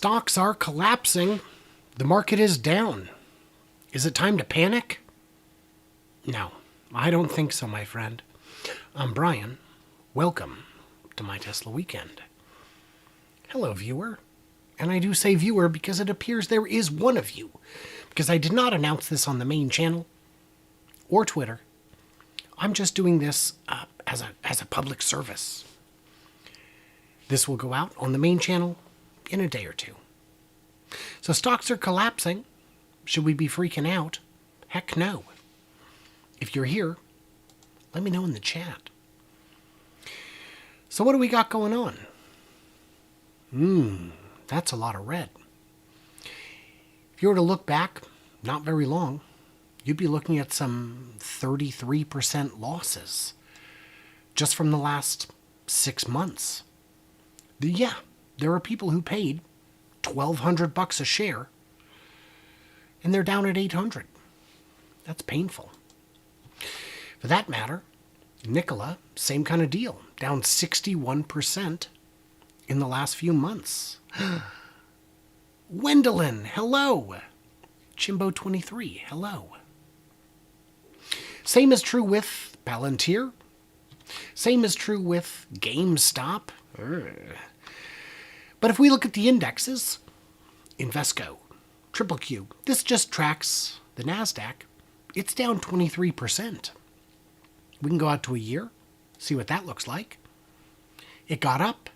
Stocks are collapsing. The market is down. Is it time to panic? No, I don't think so, my friend. I'm Brian. Welcome to my Tesla Weekend. Hello, viewer. And I do say viewer because it appears there is one of you, because I did not announce this on the main channel or Twitter. I'm just doing this as a public service. This will go out on the main channel in a day or two. So stocks are collapsing. Should we be freaking out? Heck no. If you're here, let me know in the chat. So what do we got going on? That's a lot of red. If you were to look back, not very long, you'd be looking at some 33% losses just from the last 6 months. Yeah, there are people who paid $1,200 a share, and they're down at 800. That's painful. For that matter, Nicolai, same kind of deal, down 61% in the last few months. Wendelin, hello. Chimbo23, hello. Same is true with Palantir. Same is true with GameStop. But if we look at the indexes, Invesco, Triple Q, this just tracks the NASDAQ. It's down 23%. We can go out to a year, see what that looks like. It got up,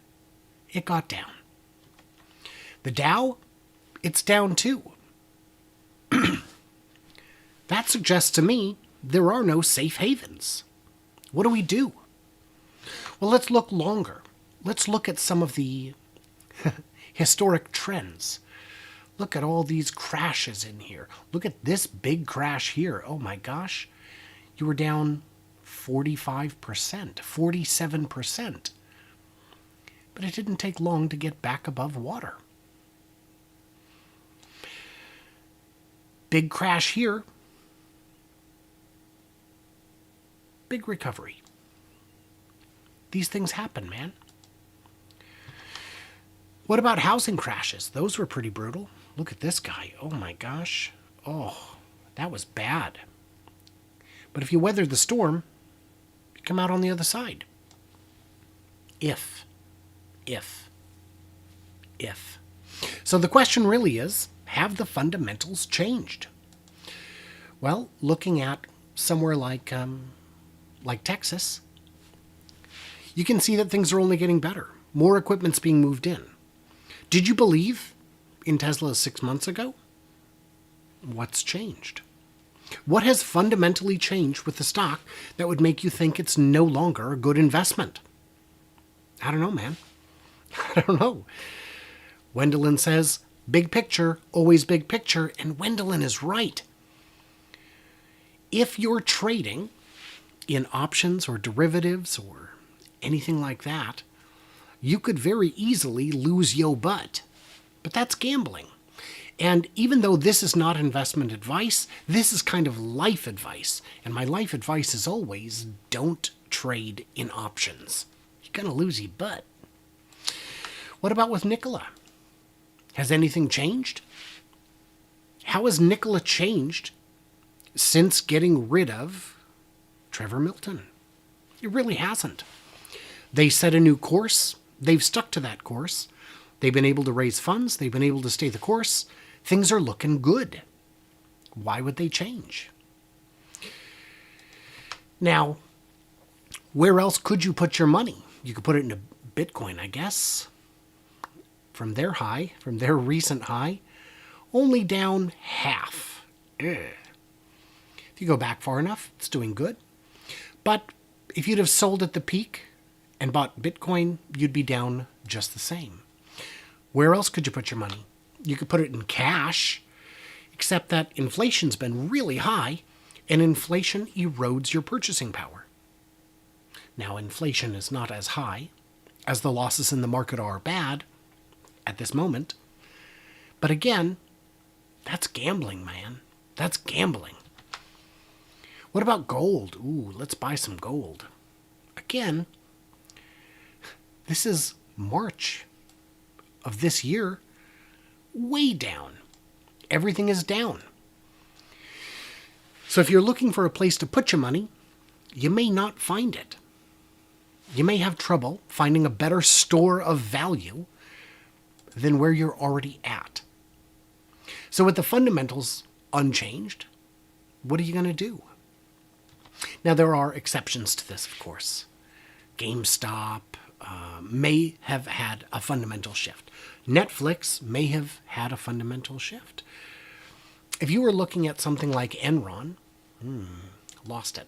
it got down. The Dow, it's down too. That suggests to me there are no safe havens. What do we do? Well, let's look longer. Let's look at some of the historic trends. Look at all these crashes in here. Look at this big crash here. Oh my gosh. You were down 45%, 47%. But it didn't take long to get back above water. Big crash here. Big recovery. These things happen, man. What about housing crashes? Those were pretty brutal. Look at this guy. Oh my gosh. Oh, that was bad. But if you weather the storm, you come out on the other side. If. So the question really is, have the fundamentals changed? Well, looking at somewhere like Texas, you can see that things are only getting better. More equipment's being moved in. Did you believe in Tesla 6 months ago? What's changed? What has fundamentally changed with the stock that would make you think it's no longer a good investment? I don't know, man. I don't know. Wendelin says, big picture, always big picture, and Wendelin is right. If you're trading in options or derivatives or anything like that, you could very easily lose your butt. But that's gambling. And even though this is not investment advice, this is kind of life advice. And my life advice is always, don't trade in options. You're going to lose your butt. What about with Nicolai? Has anything changed? How has Nicolai changed since getting rid of Trevor Milton? It really hasn't. They set a new course. They've stuck to that course. They've been able to raise funds. They've been able to stay the course. Things are looking good. Why would they change? Now, where else could you put your money? You could put it into Bitcoin, I guess. From their high, from their recent high, only down half. Ugh. If you go back far enough, it's doing good. But if you'd have sold at the peak and bought Bitcoin, you'd be down just the same. Where else could you put your money? You could put it in cash, except that inflation's been really high, and inflation erodes your purchasing power. Now, inflation is not as high as the losses in the market are bad at this moment. But again, that's gambling, man. That's gambling. What about gold? Ooh, let's buy some gold. Again, this is March of this year. way down. Everything is down. So if you're looking for a place to put your money, you may not find it. You may have trouble finding a better store of value than where you're already at. So with the fundamentals unchanged, what are you going to do? Now, there are exceptions to this, of course. GameStop may have had a fundamental shift. Netflix may have had a fundamental shift. If you were looking at something like Enron, lost it.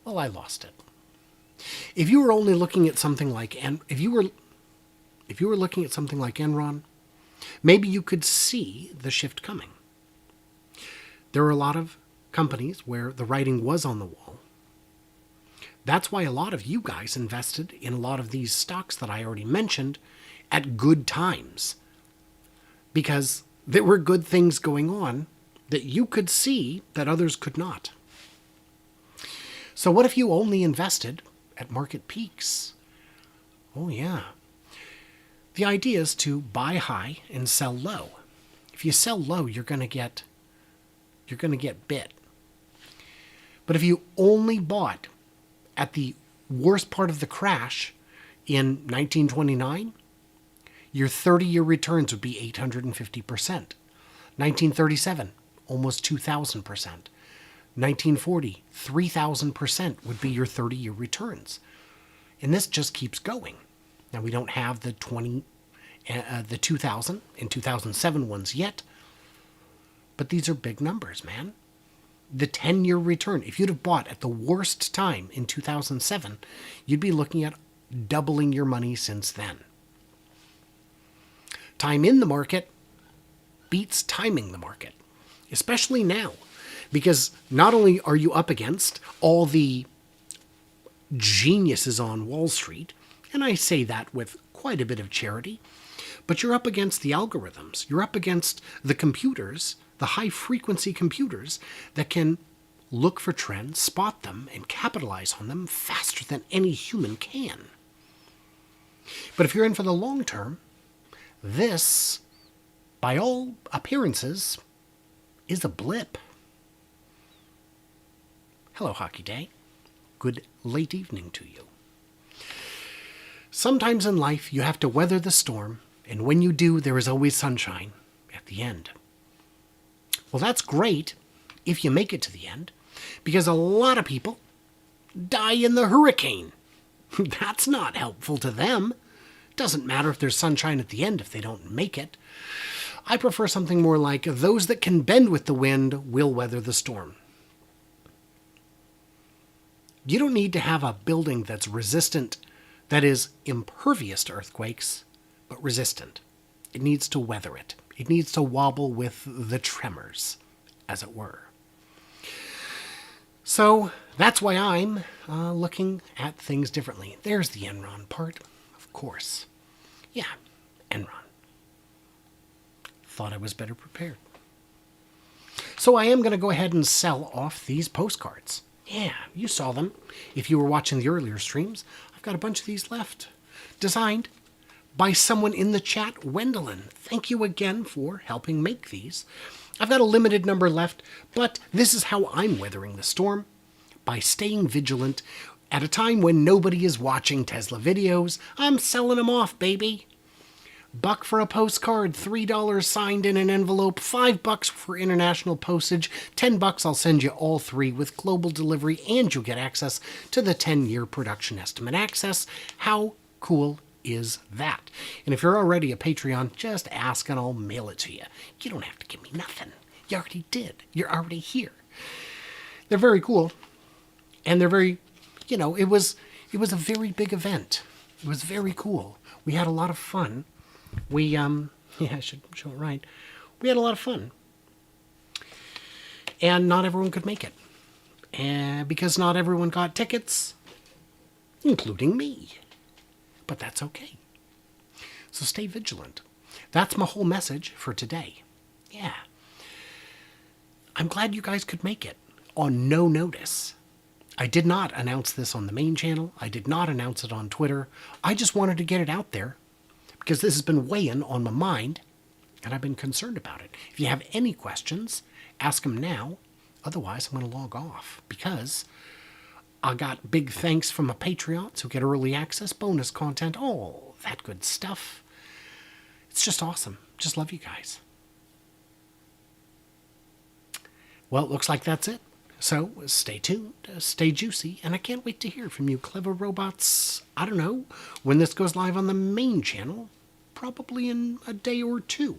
Well, I lost it. If you were only looking at something like if you were looking at something like Enron, maybe you could see the shift coming. There are a lot of companies where the writing was on the wall. That's why a lot of you guys invested in a lot of these stocks that I already mentioned at good times, because there were good things going on that you could see that others could not. So what if you only invested at market peaks? Oh yeah. The idea is to buy high and sell low. If you sell low, you're going to get bit. But if you only bought at the worst part of the crash in 1929, your 30-year returns would be 850%. 1937, almost 2,000%. 1940, 3,000% would be your 30-year returns. And this just keeps going. Now, we don't have the 2000 and 2007 ones yet, but these are big numbers, man. The 10-year return, if you'd have bought at the worst time in 2007, you'd be looking at doubling your money since then. Time in the market beats timing the market, especially now, because not only are you up against all the geniuses on Wall Street, and I say that with quite a bit of charity, but you're up against the algorithms. You're up against the computers, the high-frequency computers that can look for trends, spot them, and capitalize on them faster than any human can. But if you're in for the long term, this, by all appearances, is a blip. Hello, Hockey Day. Good late evening to you. Sometimes in life, you have to weather the storm, and when you do, there is always sunshine at the end. Well, that's great if you make it to the end, because a lot of people die in the hurricane. That's not helpful to them. Doesn't matter if there's sunshine at the end if they don't make it. I prefer something more like those that can bend with the wind will weather the storm. You don't need to have a building that's resistant, that is impervious to earthquakes, but resistant. It needs to weather it. It needs to wobble with the tremors, as it were. So that's why I'm looking at things differently. There's the Enron part, of course. Yeah, Enron. Thought I was better prepared. So I am going to go ahead and sell off these postcards. Yeah, you saw them. If you were watching the earlier streams, I've got a bunch of these left. Designed by someone in the chat, Wendelin. Thank you again for helping make these. I've got a limited number left, but this is how I'm weathering the storm, by staying vigilant. At a time when nobody is watching Tesla videos, I'm selling them off, baby. $1 for a postcard, $3 signed in an envelope, $5 for international postage, $10 I'll send you all three with global delivery, and you'll get access to the 10-year production estimate access. How cool is that? And if you're already a Patreon, just ask and I'll mail it to you. You don't have to give me nothing. You already did. You're already here. They're very cool. And they're very, it was a very big event. It was very cool. We had a lot of fun. I should show it right. We had a lot of fun. And not everyone could make it. And because not everyone got tickets, including me. But that's okay. So stay vigilant. That's my whole message for today. Yeah. I'm glad you guys could make it on no notice. I did not announce this on the main channel. I did not announce it on Twitter. I just wanted to get it out there because this has been weighing on my mind and I've been concerned about it. If you have any questions, ask them now. Otherwise, I'm going to log off because I got big thanks from my Patreons who get early access, bonus content, all that good stuff. It's just awesome. Just love you guys. Well, it looks like that's it. So stay tuned, stay juicy, and I can't wait to hear from you clever robots. I don't know when this goes live on the main channel, probably in a day or two.